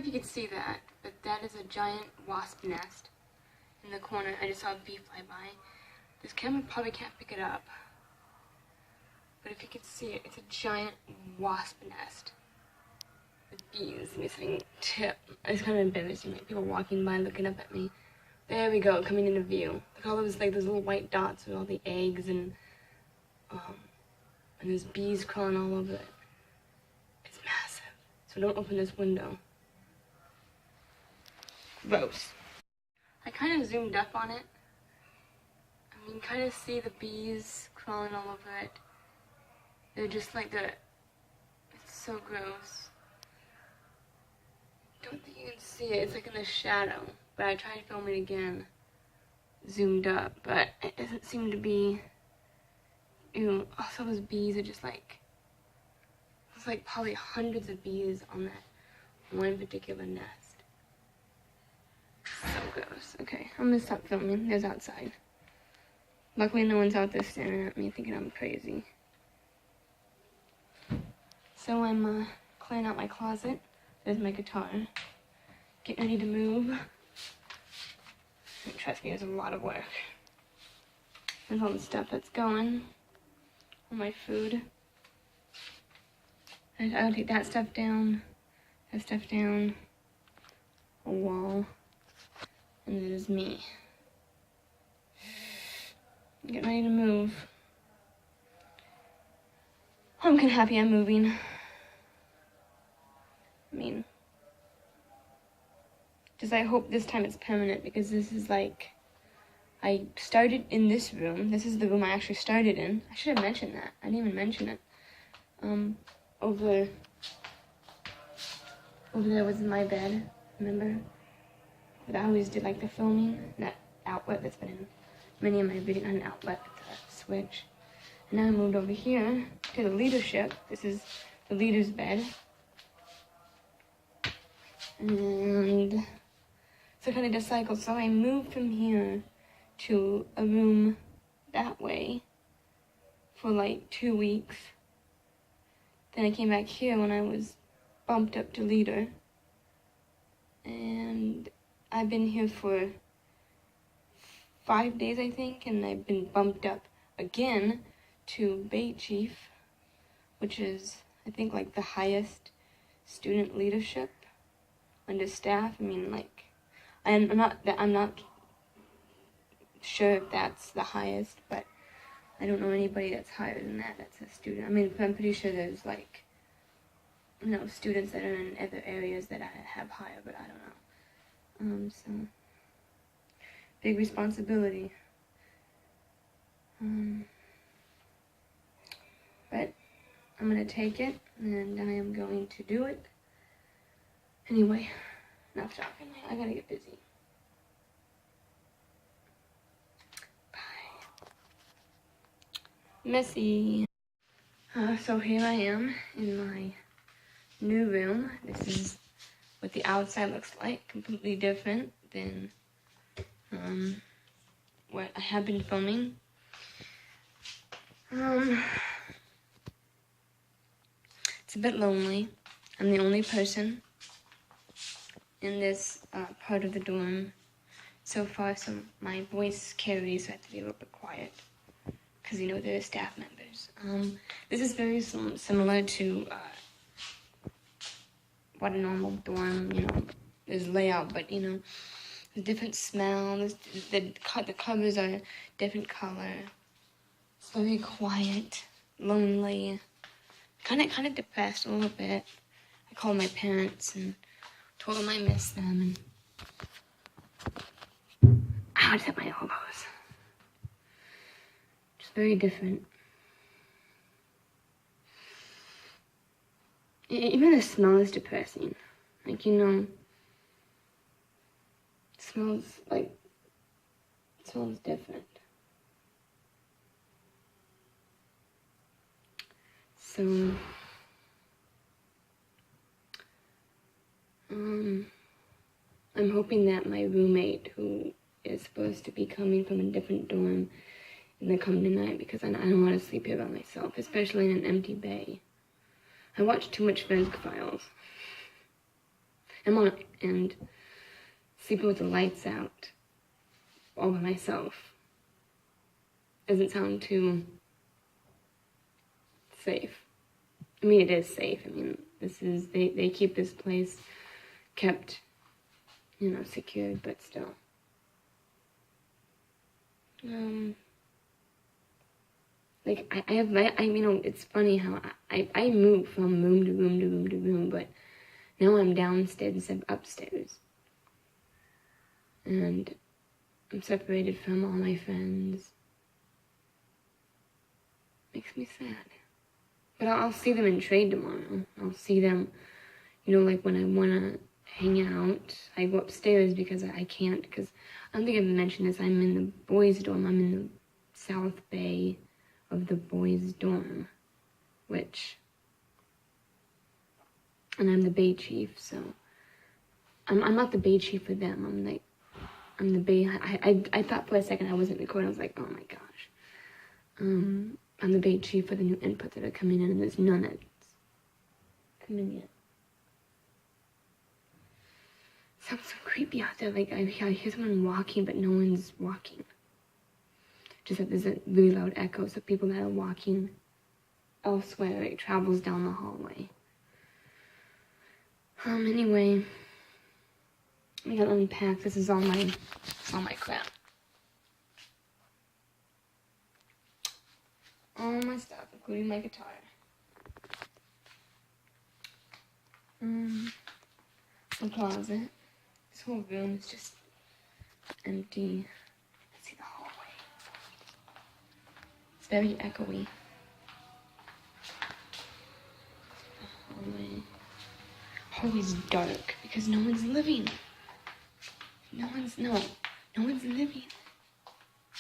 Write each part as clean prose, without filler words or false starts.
if you could see that, but that is a giant wasp nest in the corner. I just saw a bee fly by. This camera probably can't pick it up, but if you could see it, it's a giant wasp nest with bees missing tip. It's kind of embarrassing, like people walking by looking up at me. There we go, coming into view. Look at all those, like, those little white dots with all the eggs and there's bees crawling all over it. It's massive. So don't open this window. Gross. I kind of zoomed up on it. I mean, kind of see the bees crawling all over it. They're just like it's so gross. Don't think you can see it. It's like in the shadow. But I tried to film it again, zoomed up, but it doesn't seem to be. Ew. Also, those bees are just like, there's like probably hundreds of bees on that one particular nest. So gross. Okay, I'm gonna stop filming. There's outside. Luckily, no one's out there staring at me thinking I'm crazy. So I'm clearing out my closet. There's my guitar. Getting ready to move. And trust me, there's a lot of work. There's all the stuff that's going. All my food. And I'll take that stuff down. That stuff down. A wall. And there's me. Getting ready to move. I'm kind of happy I'm moving. I mean, just I hope this time it's permanent, because this is like, I started in this room. This is the room I actually started in. I should have mentioned that. I didn't even mention it. Over there was my bed, remember? But I always did like the filming, that outlet that's been in many of my videos, not an outlet, it's a switch. And now I moved over here to the leadership. This is the leader's bed. And so kind of just cycled. So I moved from here to a room that way for like 2 weeks. Then I came back here when I was bumped up to leader. And I've been here for 5 days, I think, and I've been bumped up again to Bay Chief, which is, I think, like the highest student leadership under staff. I mean, like, I'm not sure if that's the highest, but I don't know anybody that's higher than that. That's a student. I mean, I'm pretty sure there's like, you know, students that are in other areas that I have higher, but I don't know. So big responsibility. But I'm gonna take it, and I am going to do it. Anyway, enough talking. I gotta get busy. Bye. Messy. So here I am in my new room. This is what the outside looks like. Completely different than what I have been filming. It's a bit lonely. I'm the only person in this part of the dorm so far, so my voice carries, so I have to be a little bit quiet, because, you know, there are staff members. This is very similar to what a normal dorm, you know, is layout, but, you know, the different smells, the covers are different color. It's very quiet, lonely, kind of depressed a little bit. I called my parents and told them I miss them, and I just hit my elbows. Just very different. Even the smell is depressing. Like, you know, it smells different. So, I'm hoping that my roommate, who is supposed to be coming from a different dorm, is gonna come tonight, because I don't want to sleep here by myself, especially in an empty bay. I watch too much Files. and sleeping with the lights out all by myself doesn't sound too safe. I mean, it is safe. I mean, they keep this place kept, secured, but still. It's funny how I move from room to room to room to room, but now I'm downstairs instead of upstairs. And I'm separated from all my friends. Makes me sad. But I'll see them in trade tomorrow. I'll see them, like when I want to hang out. I go upstairs because I can't, because I don't think I've mentioned this. I'm in the boys' dorm. I'm in the South Bay of the boys' dorm, and I'm the Bay chief, so I'm not the Bay chief for them. I'm the Bay. I thought for a second I wasn't recording. I was like, oh my gosh. I'm the Bay chief for the new input that are coming in, and there's none that's come in yet. Sounds so creepy out there. Like I hear someone walking, but no one's walking. Just that there's a really loud echo, so people that are walking elsewhere, it travels down the hallway. Anyway, I gotta unpack. This is all my crap. All my stuff, including my guitar. The closet. This whole room is just empty. Let's see the hallway. It's very echoey. The hallway. Hallway's dark because no one's living. No one's living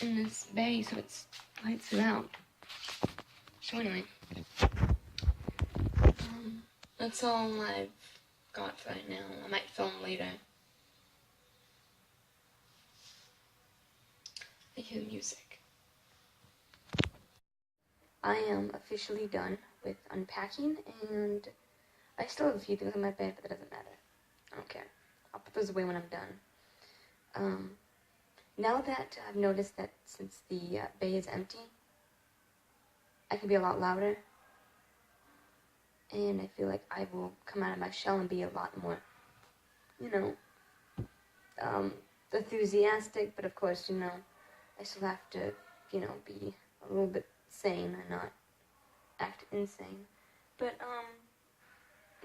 in this bay, so it's lights it out. So anyway, that's all I've got right now. I might film later. I hear music. I am officially done with unpacking, and I still have a few things on my bed, but that doesn't matter. I don't care. I'll put those away when I'm done. Now that I've noticed that since the bay is empty, I can be a lot louder, and I feel like I will come out of my shell and be a lot more, enthusiastic, but of course, I still have to, be a little bit sane and not act insane. But, I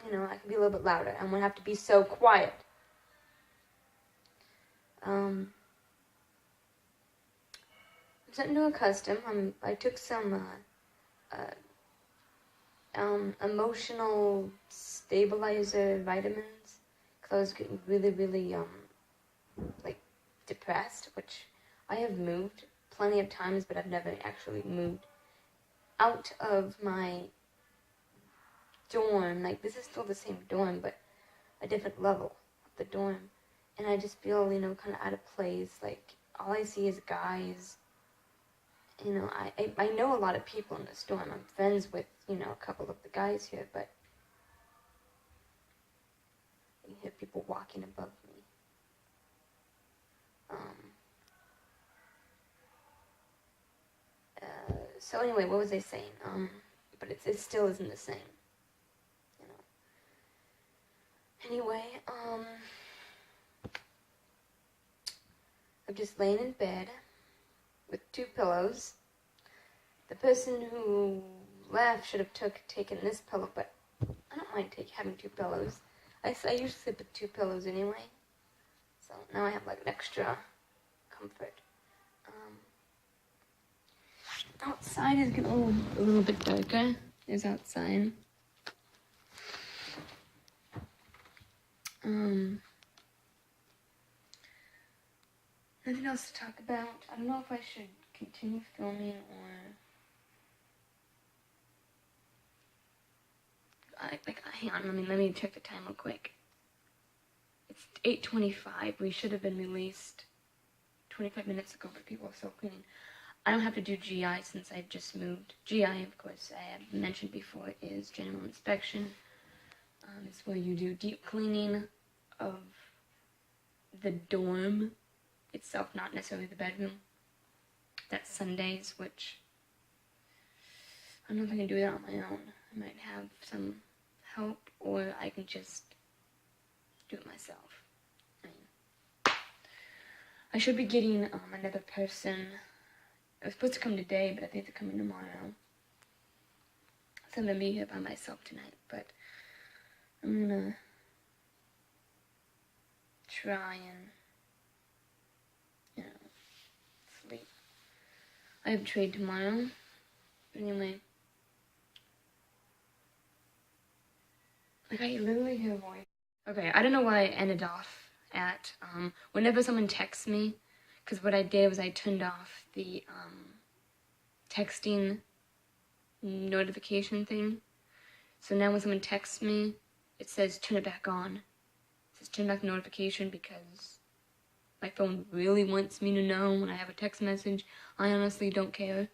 can be a little bit louder. I'm gonna have to be so quiet. I'm starting to accustom. I took some, emotional stabilizer vitamins, because I was getting really, really, depressed, which I have moved plenty of times, but I've never actually moved out of my dorm. This is still the same dorm, but a different level of the dorm, and I just feel, kind of out of place. All I see is guys. I know a lot of people in this dorm. I'm friends with, a couple of the guys here, but I hear people walking above me. So anyway, what was I saying? But it still isn't the same, Anyway, I'm just laying in bed with 2 pillows. The person who left should have taken this pillow, but I don't mind having 2 pillows. I usually sleep with 2 pillows anyway, so now I have an extra comfort. Outside is getting a little bit darker. There's outside. Nothing else to talk about. I don't know if I should continue filming or hang on, let me check the time real quick. It's 8:25. We should have been released 25 minutes ago, but people are still cleaning. I don't have to do GI since I've just moved. GI, of course, I have mentioned before, is general inspection. It's where you do deep cleaning of the dorm itself, not necessarily the bedroom. That's Sundays, which I don't know if I can do that on my own. I might have some help, or I can just do it myself. I should be getting another person. It was supposed to come today, but I think they're coming tomorrow. So I'm gonna be here by myself tonight, but I'm gonna try and, sleep. I have trade tomorrow. But anyway, like, I literally hear a voice. Okay, I don't know why I ended off at, whenever someone texts me, because what I did was I turned off the, texting notification thing. So now when someone texts me, it says turn it back on. It says turn back the notification because my phone really wants me to know when I have a text message. I honestly don't care.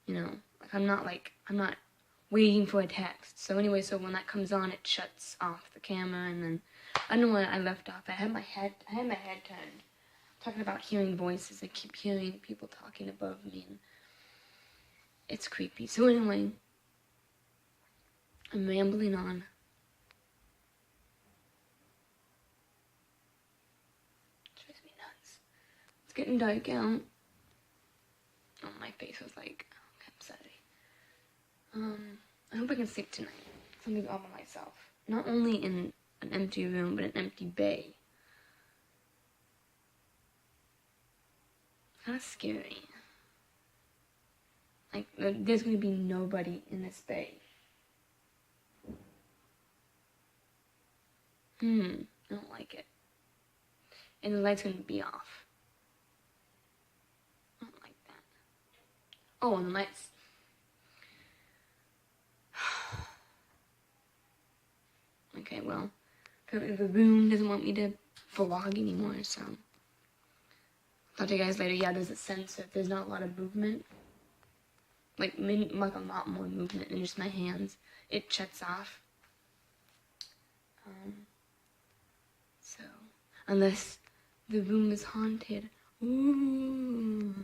Like, I'm not waiting for a text. So anyway, so when that comes on, it shuts off the camera, and then I don't know where I left off. I had my head turned. I'm talking about hearing voices. I keep hearing people talking above me, and it's creepy. So anyway, I'm rambling on. It drives me nuts. It's getting dark out. Oh, my face was like, okay, I'm sorry. I hope I can sleep tonight. I'm gonna be all by myself. Not only in an empty room, but an empty bay. Kind of scary. Like, there's gonna be nobody in this bay. I don't like it. And the light's gonna be off. I don't like that. Oh, and the lights. Okay, well, apparently the room doesn't want me to vlog anymore, so I'll talk to you guys later. Yeah, there's a sense that there's not a lot of movement. Like a lot more movement than just my hands. It shuts off. So, unless the room is haunted. Ooh.